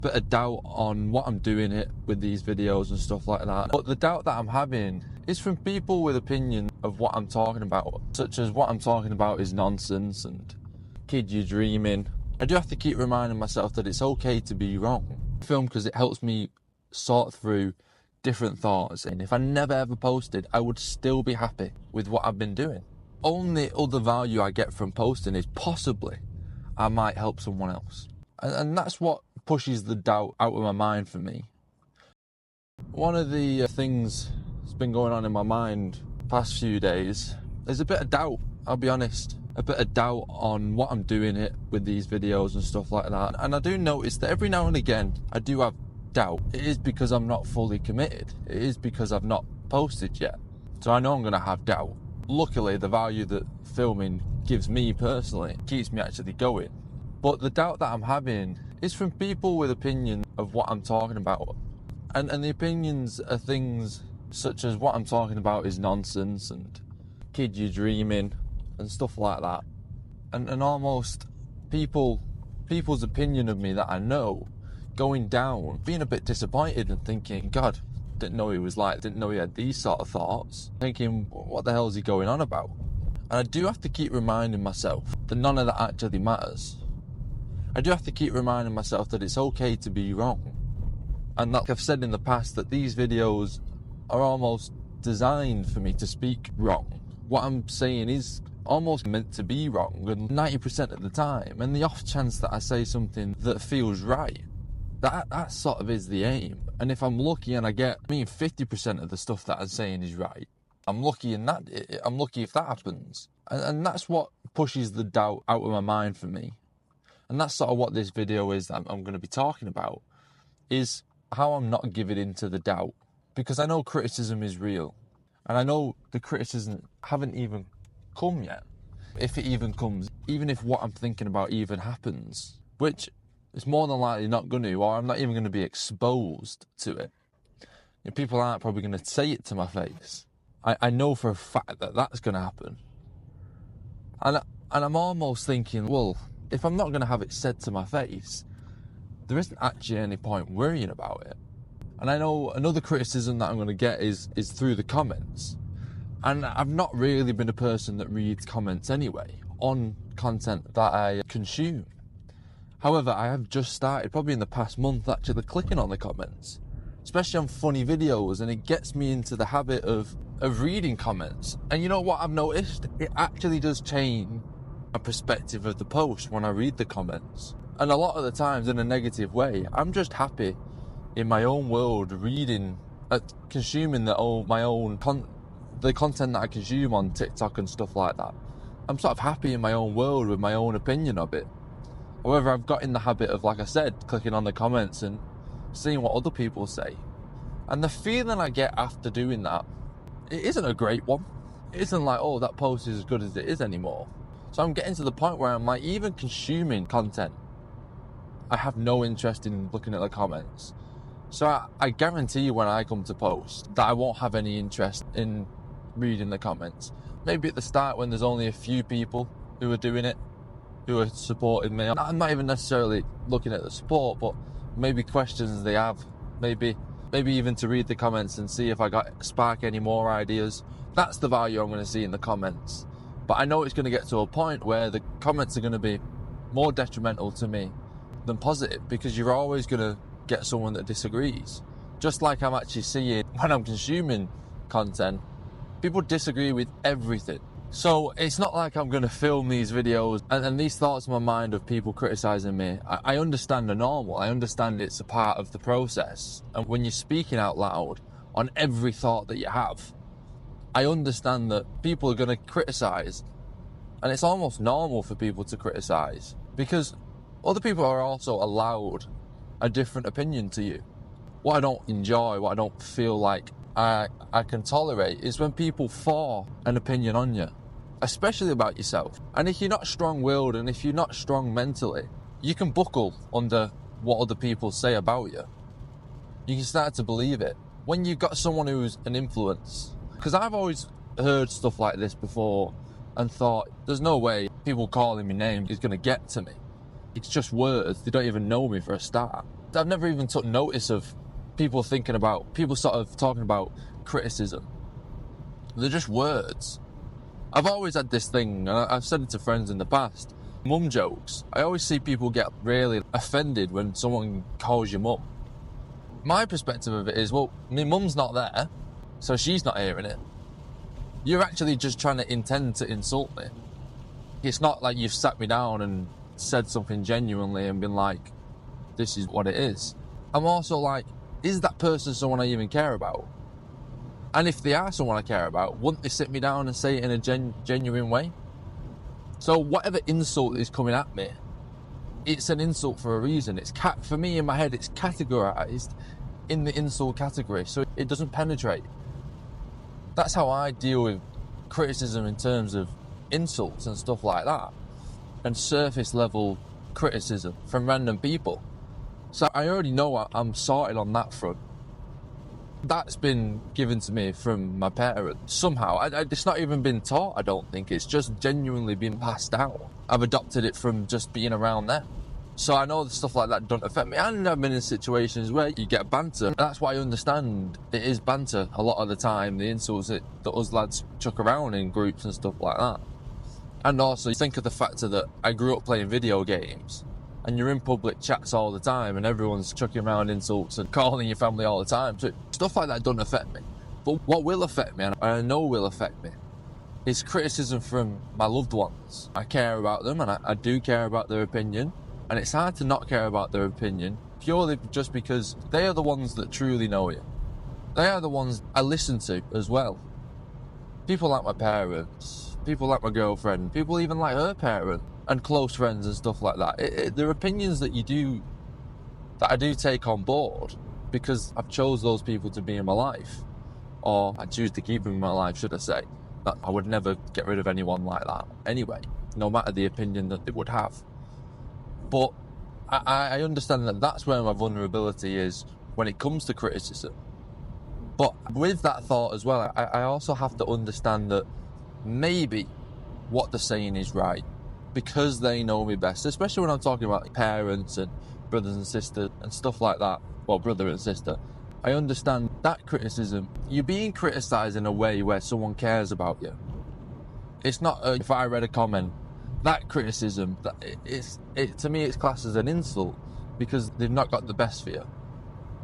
bit of doubt on what I'm doing it with these videos and stuff like that. But the doubt that I'm having is from people with opinion of what I'm talking about, such as what I'm talking about is nonsense and kid, you're dreaming. I do have to keep reminding myself that it's okay to be wrong. Film because it helps me sort through different thoughts, and if I never ever posted, I would still be happy with what I've been doing. Only other value I get from posting is possibly I might help someone else. And that's what pushes the doubt out of my mind for me. One of the things that's been going on in my mind the past few days is a bit of doubt, I'll be honest. A bit of doubt on what I'm doing it with these videos and stuff like that. And I do notice that every now and again I do have doubt. It is because I'm not fully committed. It is because I've not posted yet. So I know I'm going to have doubt. Luckily, the value that filming gives me personally keeps me actually going. But the doubt that I'm having is from people with opinion of what I'm talking about. And the opinions are things such as what I'm talking about is nonsense and kid, you're dreaming and stuff like that. And almost people's opinion of me that I know going down, being a bit disappointed and thinking, God, didn't know he was like, didn't know he had these sort of thoughts. Thinking, what the hell is he going on about? And I do have to keep reminding myself that none of that actually matters. I do have to keep reminding myself that it's okay to be wrong. And like I've said in the past, that these videos are almost designed for me to speak wrong. What I'm saying is almost meant to be wrong, and 90% of the time. And the off chance that I say something that feels right, that sort of is the aim. And if I'm lucky and I get, 50% of the stuff that I'm saying is right, I'm lucky in that. I'm lucky if that happens. And that's what pushes the doubt out of my mind for me. And that's sort of what this video is that I'm going to be talking about, is how I'm not giving in to the doubt. Because I know criticism is real. And I know the criticism haven't even come yet. If it even comes, even if what I'm thinking about even happens, which it's more than likely not going to, or I'm not even going to be exposed to it. People aren't probably going to say it to my face. I know for a fact that that's going to happen. And I'm almost thinking, well, if I'm not going to have it said to my face, there isn't actually any point worrying about it. And I know another criticism that I'm going to get is through the comments. And I've not really been a person that reads comments anyway on content that I consume. However, I have just started, probably in the past month, actually clicking on the comments, especially on funny videos, and it gets me into the habit of reading comments. And you know what I've noticed? It actually does change my perspective of the post when I read the comments. And a lot of the times in a negative way. I'm just happy in my own world reading, consuming the content that I consume on TikTok and stuff like that. I'm sort of happy in my own world with my own opinion of it. However, I've got in the habit of, like I said, clicking on the comments and seeing what other people say. And the feeling I get after doing that, it isn't a great one. It isn't like, oh, that post is as good as it is anymore. So I'm getting to the point where I'm like, even consuming content, I have no interest in looking at the comments. So I guarantee you when I come to post that I won't have any interest in reading the comments. Maybe at the start when there's only a few people who are doing it, who are supporting me. I'm not even necessarily looking at the support, but maybe questions they have, maybe even to read the comments and see if I spark any more ideas. That's the value I'm going to see in the comments. But I know it's going to get to a point where the comments are going to be more detrimental to me than positive, because you're always going to get someone that disagrees. Just like I'm actually seeing when I'm consuming content, people disagree with everything. So it's not like I'm going to film these videos and these thoughts in my mind of people criticising me. I understand they're normal. I understand it's a part of the process. And when you're speaking out loud on every thought that you have, I understand that people are going to criticise. And it's almost normal for people to criticise, because other people are also allowed a different opinion to you. What I don't enjoy, what I don't feel like I can tolerate, is when people force an opinion on you, especially about yourself. And if you're not strong-willed and if you're not strong mentally, you can buckle under what other people say about you. You can start to believe it. When you've got someone who's an influence, because I've always heard stuff like this before and thought, there's no way people calling me names is going to get to me. It's just words. They don't even know me for a start. I've never even took notice of people sort of talking about criticism. They're just words. I've always had this thing, and I've said it to friends in the past, mum jokes. I always see people get really offended when someone calls you mum. My perspective of it is, well, my mum's not there, so she's not hearing it. You're actually just trying to intend to insult me. It's not like you've sat me down and said something genuinely and been like, this is what it is. I'm also like, is that person someone I even care about? And if they are someone I care about, wouldn't they sit me down and say it in a genuine way? So whatever insult is coming at me, it's an insult for a reason. For me, in my head, it's categorized in the insult category, so it doesn't penetrate. That's how I deal with criticism in terms of insults and stuff like that, and surface level criticism from random people. So I already know I'm sorted on that front. That's been given to me from my parents somehow. It's not even been taught, I don't think. It's just genuinely been passed down. I've adopted it from just being around them. So I know the stuff like that don't affect me. And I've been in situations where you get banter. That's why I understand it is banter a lot of the time, the insults that us lads chuck around in groups and stuff like that. And also think of the factor that I grew up playing video games, and you're in public chats all the time and everyone's chucking around insults and calling your family all the time. So stuff like that doesn't affect me. But what will affect me, and I know will affect me, is criticism from my loved ones. I care about them, and I do care about their opinion. And it's hard to not care about their opinion, purely just because they are the ones that truly know you. They are the ones I listen to as well. People like my parents, people like my girlfriend, people even like her parents, and close friends and stuff like that. They're opinions that I do take on board, because I've chose those people to be in my life, or I choose to keep them in my life, should I say. That I would never get rid of anyone like that anyway, no matter the opinion that they would have. But I understand that that's where my vulnerability is when it comes to criticism. But with that thought as well, I also have to understand that maybe what they're saying is right, because they know me best, especially when I'm talking about parents and brothers and sisters and stuff like that. Well, brother and sister. I understand that criticism. You're being criticised in a way where someone cares about you. It's not if I read a comment, that criticism, to me it's classed as an insult, because they've not got the best for you.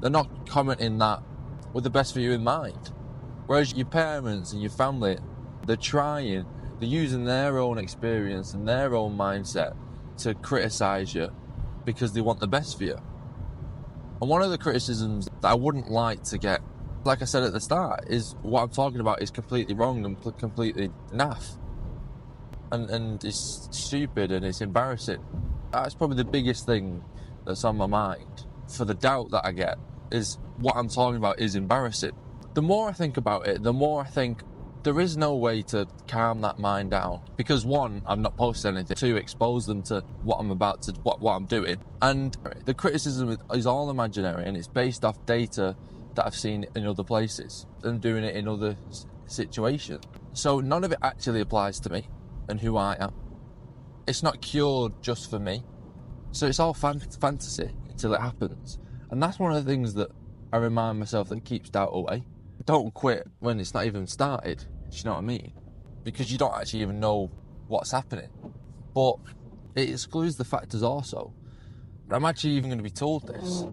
They're not commenting that with the best for you in mind. Whereas your parents and your family, they're using their own experience and their own mindset to criticise you because they want the best for you. And one of the criticisms that I wouldn't like to get, like I said at the start, is what I'm talking about is completely wrong and completely naff. And it's stupid and it's embarrassing. That's probably the biggest thing that's on my mind. For the doubt that I get, is what I'm talking about is embarrassing. The more I think about it, the more I think there is no way to calm that mind down. Because one, I'm not posting anything to expose them to what I'm doing. And the criticism is all imaginary, and it's based off data that I've seen in other places and doing it in other situations. So none of it actually applies to me and who I am. It's not cured just for me. So it's all fantasy until it happens. And that's one of the things that I remind myself that keeps doubt away. Don't quit when it's not even started. Do you know what I mean? Because you don't actually even know what's happening. But it excludes the factors also. I'm actually even going to be told this.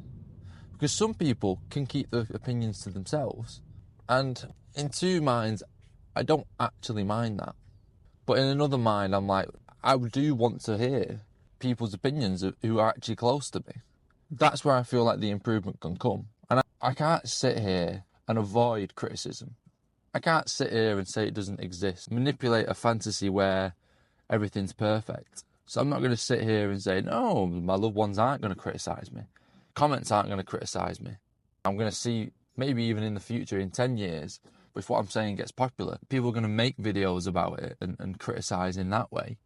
Because some people can keep their opinions to themselves. And in two minds, I don't actually mind that. But in another mind, I'm like, I do want to hear people's opinions who are actually close to me. That's where I feel like the improvement can come. And I can't sit here and avoid criticism. I can't sit here and say it doesn't exist, manipulate a fantasy where everything's perfect. So I'm not going to sit here and say, no, my loved ones aren't going to criticise me. Comments aren't going to criticise me. I'm going to see, maybe even in the future, in 10 years, if what I'm saying gets popular, people are going to make videos about it and criticise in that way.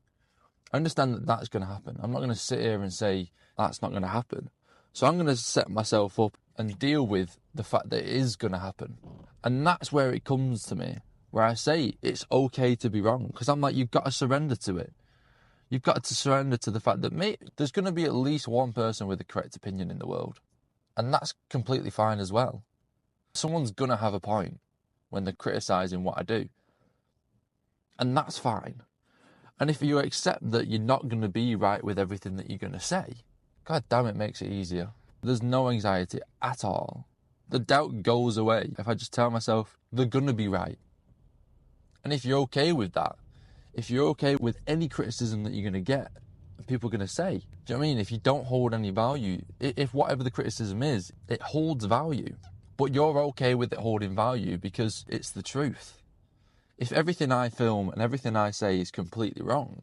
I understand that that's going to happen. I'm not going to sit here and say that's not going to happen. So I'm going to set myself up and deal with the fact that it is going to happen. And that's where it comes to me, where I say it's okay to be wrong. Because I'm like, you've got to surrender to it. You've got to surrender to the fact that, mate, there's going to be at least one person with a correct opinion in the world. And that's completely fine as well. Someone's going to have a point when they're criticising what I do. And that's fine. And if you accept that you're not going to be right with everything that you're going to say, God damn, it makes it easier. There's no anxiety at all. The doubt goes away if I just tell myself they're going to be right. And if you're okay with that, if you're okay with any criticism that you're going to get, people are going to say, do you know what I mean? If you don't hold any value, if whatever the criticism is, it holds value, but you're okay with it holding value because it's the truth. If everything I film and everything I say is completely wrong,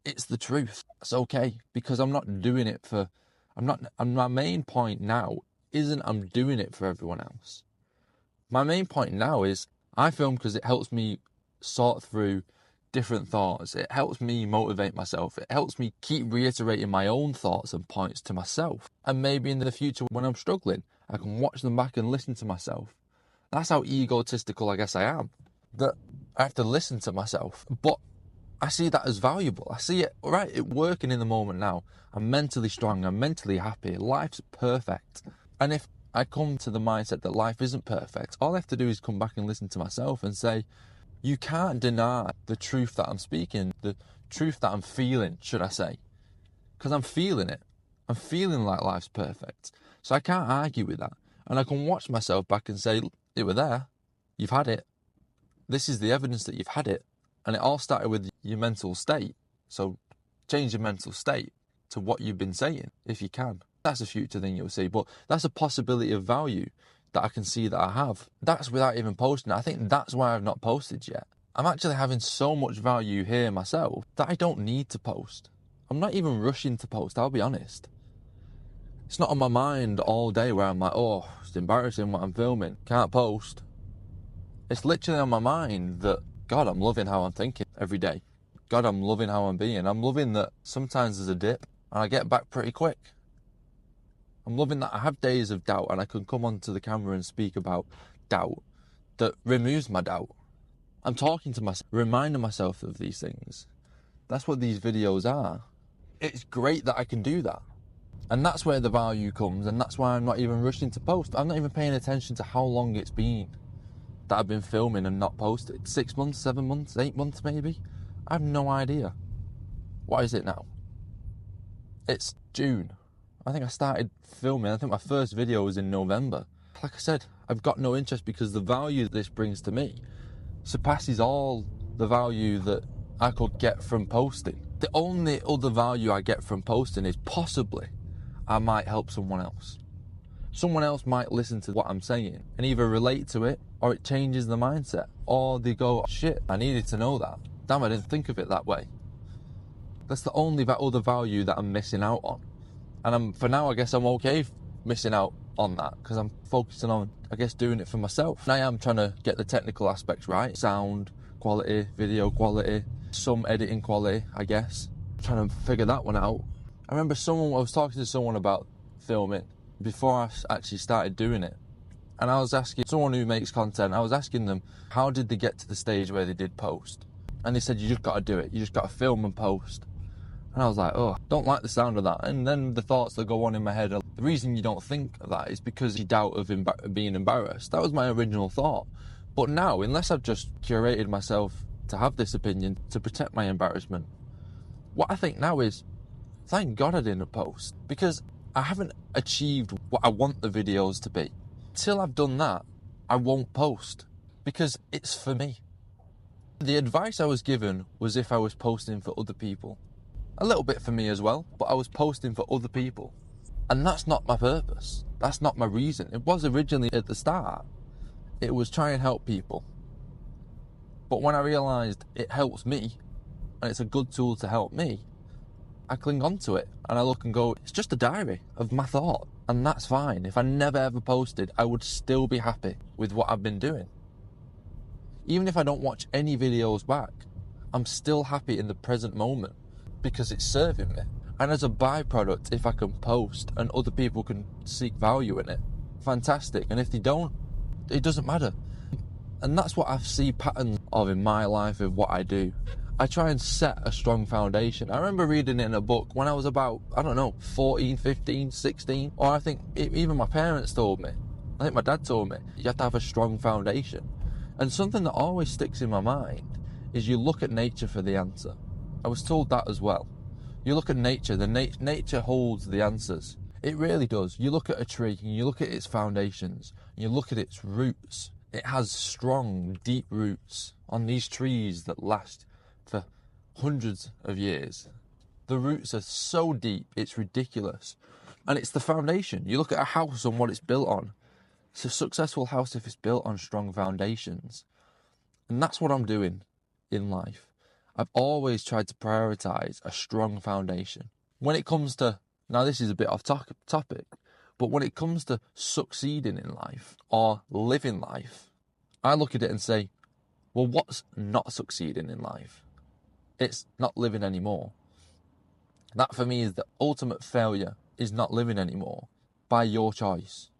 it's the truth. It's okay, because I'm not doing it for, my main point now isn't I'm doing it for everyone else. My main point now is I film because it helps me sort through different thoughts. It helps me motivate myself. It helps me keep reiterating my own thoughts and points to myself. And maybe in the future when I'm struggling, I can watch them back and listen to myself. That's how egotistical I guess I am, that I have to listen to myself. But I see that as valuable. I see it, right, it working in the moment now. I'm mentally strong. I'm mentally happy. Life's perfect. And if I come to the mindset that life isn't perfect, all I have to do is come back and listen to myself and say, you can't deny the truth that I'm speaking, the truth that I'm feeling, should I say. Because I'm feeling it. I'm feeling like life's perfect. So I can't argue with that. And I can watch myself back and say, you were there. You've had it. This is the evidence that you've had it. And it all started with your mental state. So change your mental state to what you've been saying, if you can. That's a future thing you'll see. But that's a possibility of value that I can see that I have. That's without even posting. I think that's why I've not posted yet. I'm actually having so much value here myself that I don't need to post. I'm not even rushing to post, I'll be honest. It's not on my mind all day where I'm like, oh, it's embarrassing what I'm filming, can't post. It's literally on my mind that, God, I'm loving how I'm thinking every day. God, I'm loving how I'm being. I'm loving that sometimes there's a dip and I get back pretty quick. I'm loving that I have days of doubt and I can come onto the camera and speak about doubt that removes my doubt. I'm talking to myself, reminding myself of these things. That's what these videos are. It's great that I can do that. And that's where the value comes, and that's why I'm not even rushing to post. I'm not even paying attention to how long it's been that I've been filming and not posted. 6 months, 7 months, 8 months maybe? I have no idea. What is it now? It's June. I think I started filming, I think my first video was in November. Like I said, I've got no interest because the value this brings to me surpasses all the value that I could get from posting. The only other value I get from posting is possibly I might help someone else. Someone else might listen to what I'm saying and either relate to it or it changes the mindset. Or they go, shit, I needed to know that. Damn, I didn't think of it that way. That's the only other value that I'm missing out on. And for now, I guess I'm okay missing out on that because I'm focusing on, I guess, doing it for myself. And I am trying to get the technical aspects right. Sound quality, video quality, some editing quality, I guess. I'm trying to figure that one out. I remember I was talking to someone about filming before I actually started doing it. And I was asking someone who makes content, I was asking them, how did they get to the stage where they did post? And they said, you just got to do it. You just got to film and post. And I was like, oh, don't like the sound of that. And then the thoughts that go on in my head are, the reason you don't think of that is because you doubt of being embarrassed. That was my original thought. But now, unless I've just curated myself to have this opinion to protect my embarrassment, what I think now is, thank God I didn't post. Because I haven't achieved what I want the videos to be. Till I've done that, I won't post. Because it's for me. The advice I was given was if I was posting for other people. A little bit for me as well, but I was posting for other people. And that's not my purpose. That's not my reason. It was originally at the start. It was try and help people. But when I realised it helps me, and it's a good tool to help me, I cling on to it. And I look and go, it's just a diary of my thought. And that's fine. If I never ever posted, I would still be happy with what I've been doing. Even if I don't watch any videos back, I'm still happy in the present moment because it's serving me. And as a byproduct, if I can post and other people can seek value in it, fantastic. And if they don't, it doesn't matter. And that's what I see patterns of in my life of what I do. I try and set a strong foundation. I remember reading it in a book when I was about, I don't know, 14, 15, 16. Or I think even my parents told me. I think my dad told me, you have to have a strong foundation. And something that always sticks in my mind is you look at nature for the answer. I was told that as well. You look at nature, nature holds the answers. It really does. You look at a tree and you look at its foundations, and you look at its roots. It has strong, deep roots on these trees that last for hundreds of years. The roots are so deep, it's ridiculous. And it's the foundation. You look at a house and what it's built on. It's a successful house if it's built on strong foundations. And that's what I'm doing in life. I've always tried to prioritize a strong foundation. When it comes to, now this is a bit off topic, but when it comes to succeeding in life or living life, I look at it and say, well, what's not succeeding in life? It's not living anymore. That for me is the ultimate failure, is not living anymore by your choice.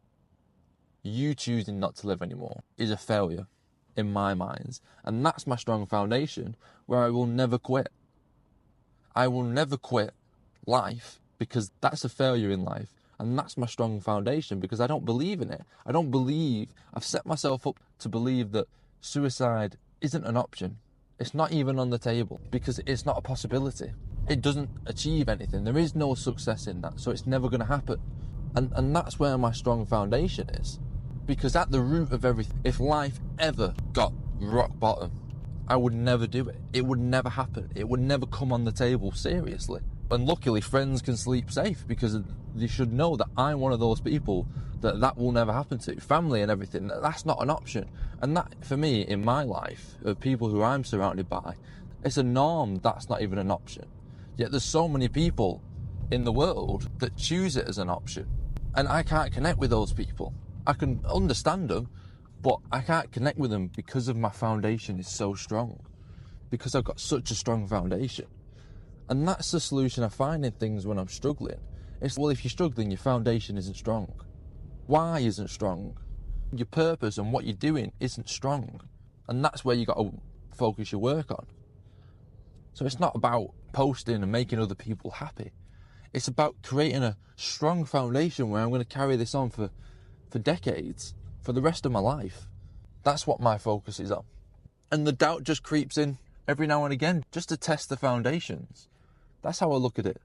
You choosing not to live anymore is a failure in my mind. And that's my strong foundation where I will never quit. I will never quit life because that's a failure in life. And that's my strong foundation because I don't believe in it. I've set myself up to believe that suicide isn't an option. It's not even on the table because it's not a possibility. It doesn't achieve anything. There is no success in that. So it's never going to happen. And that's where my strong foundation is. Because at the root of everything, if life ever got rock bottom, I would never do it. It would never happen. It would never come on the table seriously. And luckily, friends can sleep safe because they should know that I'm one of those people that will never happen to. Family and everything, that's not an option. And that, for me, in my life, of people who I'm surrounded by, it's a norm that's not even an option. Yet there's so many people in the world that choose it as an option. And I can't connect with those people. I can understand them, but I can't connect with them because of my foundation is so strong. Because I've got such a strong foundation. And that's the solution I find in things when I'm struggling. It's, well, if you're struggling, your foundation isn't strong. Why isn't strong? Your purpose and what you're doing isn't strong. And that's where you got to focus your work on. So it's not about posting and making other people happy. It's about creating a strong foundation where I'm going to carry this on for decades, for the rest of my life. That's what my focus is on. And the doubt just creeps in every now and again, just to test the foundations. That's how I look at it.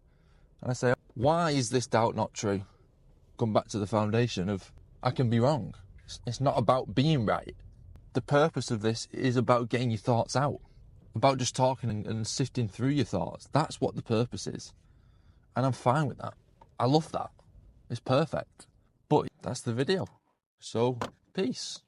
And I say, why is this doubt not true? Come back to the foundation of, I can be wrong. It's not about being right. The purpose of this is about getting your thoughts out, about just talking and sifting through your thoughts. That's what the purpose is. And I'm fine with that. I love that. It's perfect. But that's the video. So, peace.